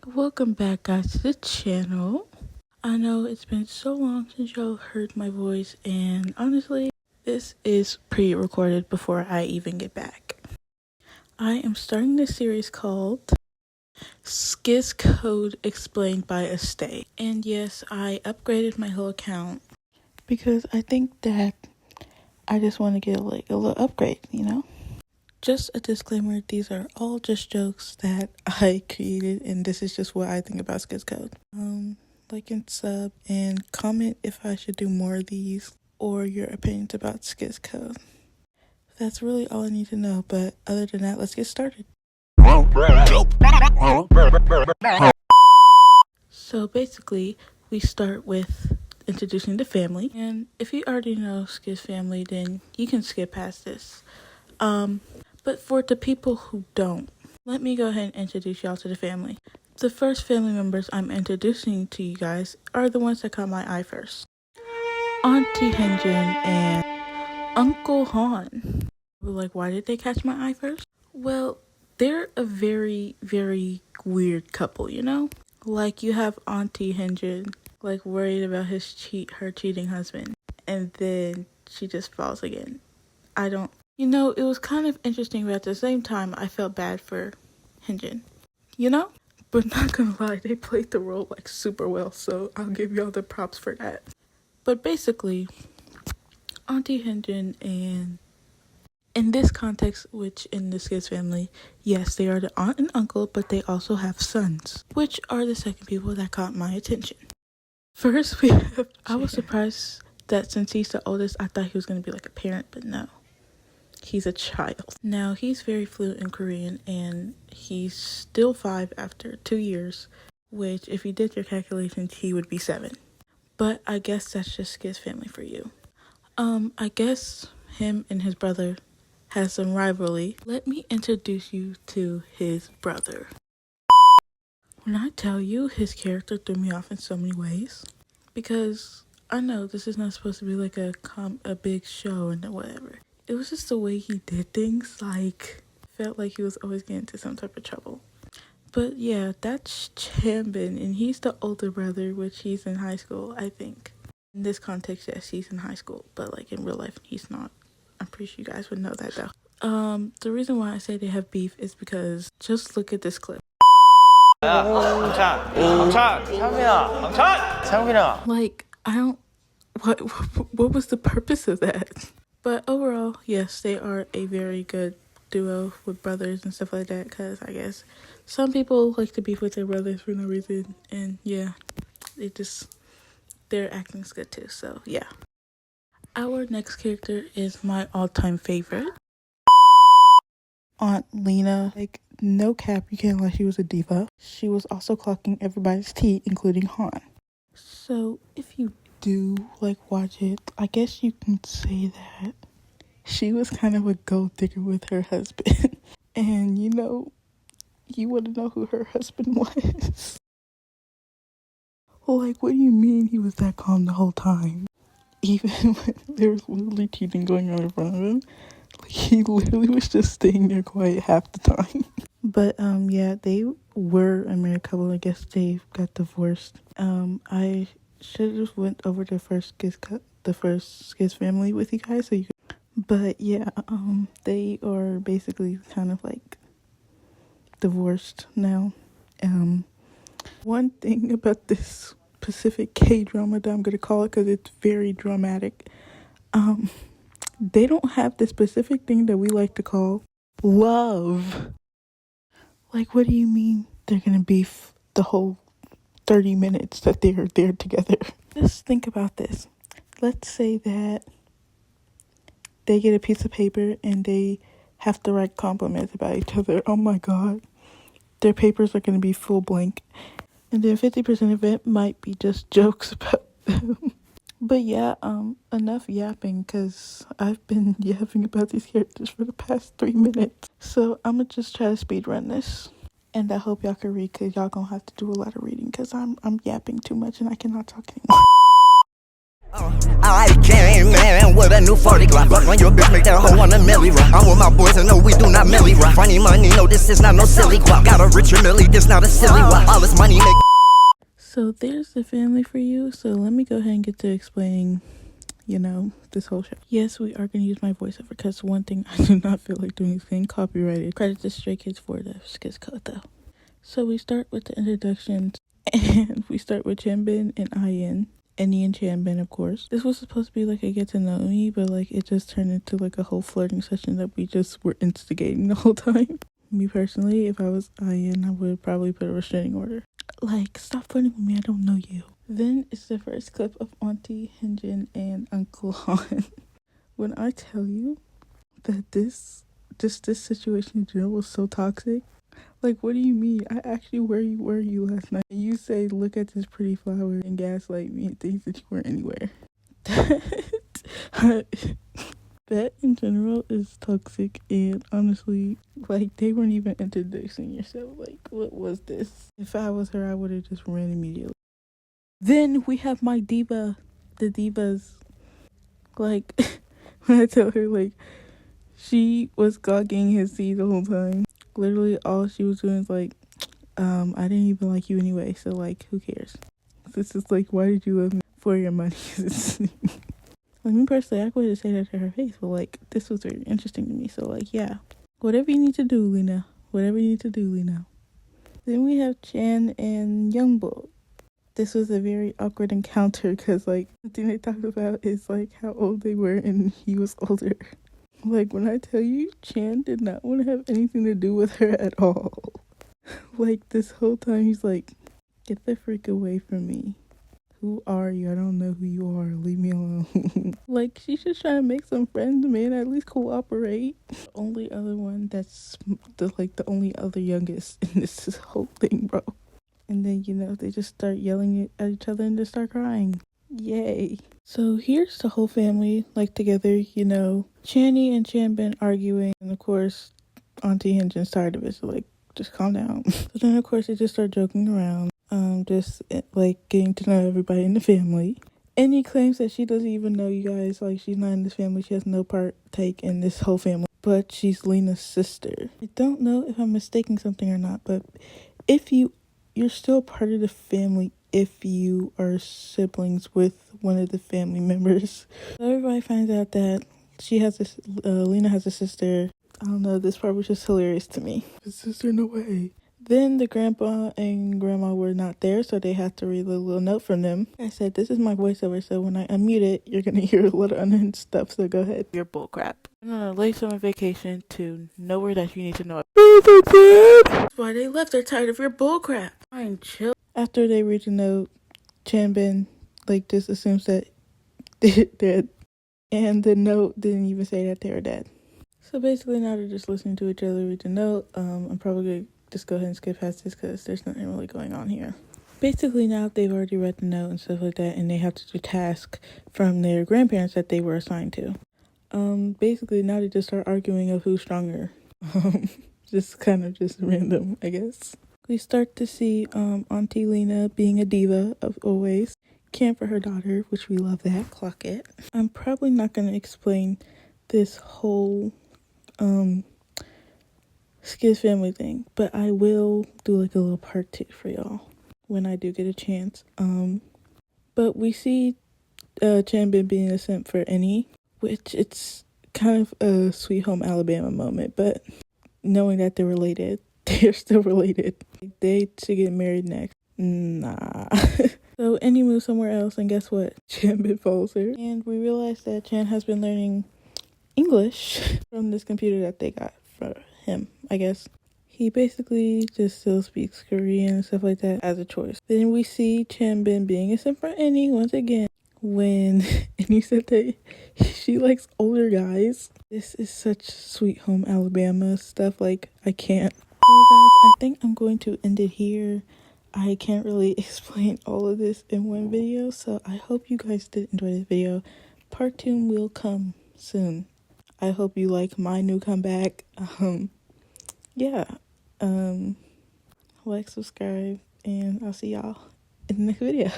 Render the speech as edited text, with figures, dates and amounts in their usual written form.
Welcome back, guys, to the channel. I know it's been so long since y'all heard my voice, and honestly, this is pre-recorded before I even get back. I am starting this series called SKZ Code Explained by a Stay. And yes, I upgraded my whole account because I think that I just want to get a little upgrade, Just a disclaimer, these are all just jokes that I created, and this is just what I think about SKZ Code. Like and sub and comment if I should do more of these or your opinions about SKZ Code. That's really all I need to know, but other than that, let's get started. So basically, we start with introducing the family, and if you already know SKZ family, then you can skip past this. But for the people who don't, let me go ahead and introduce y'all to the family. The first family members I'm introducing to you guys are the ones that caught my eye first. Auntie Hyunjin and Uncle Han. Like, why did they catch my eye first? Well, they're a very, very weird couple, Like, you have Auntie Hyunjin, like, worried about her cheating husband, and then she just falls again. It was kind of interesting, but at the same time, I felt bad for Hyunjin, But not gonna lie, they played the role, like, super well, so I'll give y'all the props for that. But basically, Auntie Hyunjin and in this context, which in the SKZ family, yes, they are the aunt and uncle, but they also have sons, which are the second people that caught my attention. First, I was surprised that since he's the oldest, I thought he was going to be like a parent, but no. He's a child. Now, he's very fluent in Korean, and he's still 5 after 2 years, which, if you did your calculations, he would be 7. But I guess that's just SKZ family for you. I guess him and his brother has some rivalry. Let me introduce you to his brother. When I tell you, his character threw me off in so many ways, because I know this is not supposed to be like a big show and whatever. It was just the way he did things, like, felt like he was always getting into some type of trouble. But yeah, that's Chanbin, and he's the older brother, which he's in high school, I think. In this context, yes, he's in high school, but like in real life, he's not. I'm pretty sure you guys would know that though. The reason why I say they have beef is because just look at this clip. Like, what was the purpose of that? But overall, yes, they are a very good duo with brothers and stuff like that, because I guess some people like to beef with their brothers for no reason, and yeah, their acting's good too, so yeah. Our next character is my all-time favorite, Aunt Lena. Like, no cap, you can't lie, she was a diva. She was also clocking everybody's tea, including Han. So if you do watch it, I guess you can say that she was kind of a gold digger with her husband. And you want to know who her husband was? Like, what do you mean he was that calm the whole time? Even when there was literally cheating going on in front of him, he literally was just staying there quiet half the time. But yeah, they were a married couple. I guess they got divorced. I should have just went over the first SKZ family with you guys, so you could. But yeah, they are basically kind of like divorced now. One thing about this Pacific K-drama that I'm gonna call it, because it's very dramatic, they don't have the specific thing that we like to call love. Like, what do you mean they're gonna beef the whole 30 minutes that they're there together? Just think about this. Let's say that they get a piece of paper and they have to write compliments about each other. Oh my god. Their papers are going to be full blank. And then 50% of it might be just jokes about them. But yeah, enough yapping, because I've been yapping about these characters for the past 3 minutes. So I'm going to just try to speed run this. And I hope y'all can read, because y'all going to have to do a lot of reading, because I'm yapping too much and I cannot talk anymore. I came in with a new 40 Glock. But when your bitch make that hoe on a milli rock, I'm with my boys and no, we do not milli rock. Funny money, no, this is not no silly guap. Got a richer milli, this not a silly wop. All this money make. So there's the family for you. So let me go ahead and get to explaining, this whole show. Yes, we are going to use my voiceover because one thing I do not feel like doing is getting copyrighted. Credit to Stray Kids for the SKZ code though. So we start with the introductions and we start with Chanbin and Ian. Annie and Chanbin, of course. This was supposed to be like a get to know me, but like it just turned into like a whole flirting session that we just were instigating the whole time. Me personally, if I was Ian, I would probably put a restraining order. Like, stop flirting with me, I don't know you. Then it's the first clip of Auntie Hyunjin and Uncle Han. When I tell you that this situation in general was so toxic, like, what do you mean? I actually were you last night? And you say, look at this pretty flower and gaslight me and things that you weren't anywhere. That in general is toxic, and honestly, like, they weren't even introducing yourself. Like, what was this? If I was her, I would have just ran immediately. Then we have my diva, the divas. Like, when I tell her, like, she was gogging his seed the whole time. Literally all she was doing is like, I didn't even like you anyway, so like, who cares? This is like, why did you love me? For your money. Like, me personally, I couldn't say that to her face, but like, this was very interesting to me. So like, yeah, whatever you need to do, Lena. Whatever you need to do, Lena. Then we have Chan and Youngbo. This was a very awkward encounter because like, the thing they talked about is like how old they were and he was older. Like, when I tell you, Chan did not want to have anything to do with her at all. Like, this whole time, he's like, get the freak away from me. Who are you? I don't know who you are. Leave me alone. Like, she's just trying to make some friends, man. At least cooperate. The only other one that's, the only other youngest in this whole thing, bro. And then, they just start yelling at each other and just start crying. Yay. So here's the whole family, like, together, Channy and Chanbin arguing, and of course, Auntie Hyunjin's tired of it, so, like, just calm down. So then, of course, they just start joking around, just, like, getting to know everybody in the family. Annie claims that she doesn't even know you guys, like, she's not in this family, she has no partake in this whole family, but she's Lena's sister. I don't know if I'm mistaking something or not, but if you're still part of the family if you are siblings with one of the family members. So everybody finds out that she has this, Lena has a sister. I don't know, this part was just hilarious to me. His sister, no way. Then the grandpa and grandma were not there, so they had to read a little note from them. I said, this is my voiceover, so when I unmute it, you're going to hear a lot of unhinged stuff, so go ahead. Your bullcrap. I'm on a late summer vacation to nowhere that you need to know. That's why they left. They're tired of your bullcrap. Fine, chill. After they read the note, Chanbin, just assumes that they're dead. And the note didn't even say that they were dead. So basically now they're just listening to each other read the note. I'm probably going to just go ahead and skip past this because there's nothing really going on here. Basically now they've already read the note and stuff like that, and they have to do tasks from their grandparents that they were assigned to. Basically now they just start arguing of who's stronger. Just kind of just random, I guess. We start to see Auntie Lena being a diva of always. Camp for her daughter, which we love that. Clock it. I'm probably not going to explain this whole SKZ family thing, but I will do like a little part 2 for y'all when I do get a chance. But we see Chanbin being a simp for Annie, which it's kind of a Sweet Home Alabama moment, but knowing that they're related, they're still related. They should get married next. Nah. So Annie moves somewhere else, and guess what? Chanbin follows her. And we realize that Chan has been learning English from this computer that they got for him, I guess. He basically just still speaks Korean and stuff like that as a choice. Then we see Chanbin being a simp for Annie once again. When Annie said that she likes older guys. This is such Sweet Home Alabama stuff, like, I can't. Well guys, I think I'm going to end it here. I can't really explain all of this in one video, so I hope you guys did enjoy this video. Part 2 will come soon. I hope you like my new comeback. Yeah. Like, subscribe, and I'll see y'all in the next video.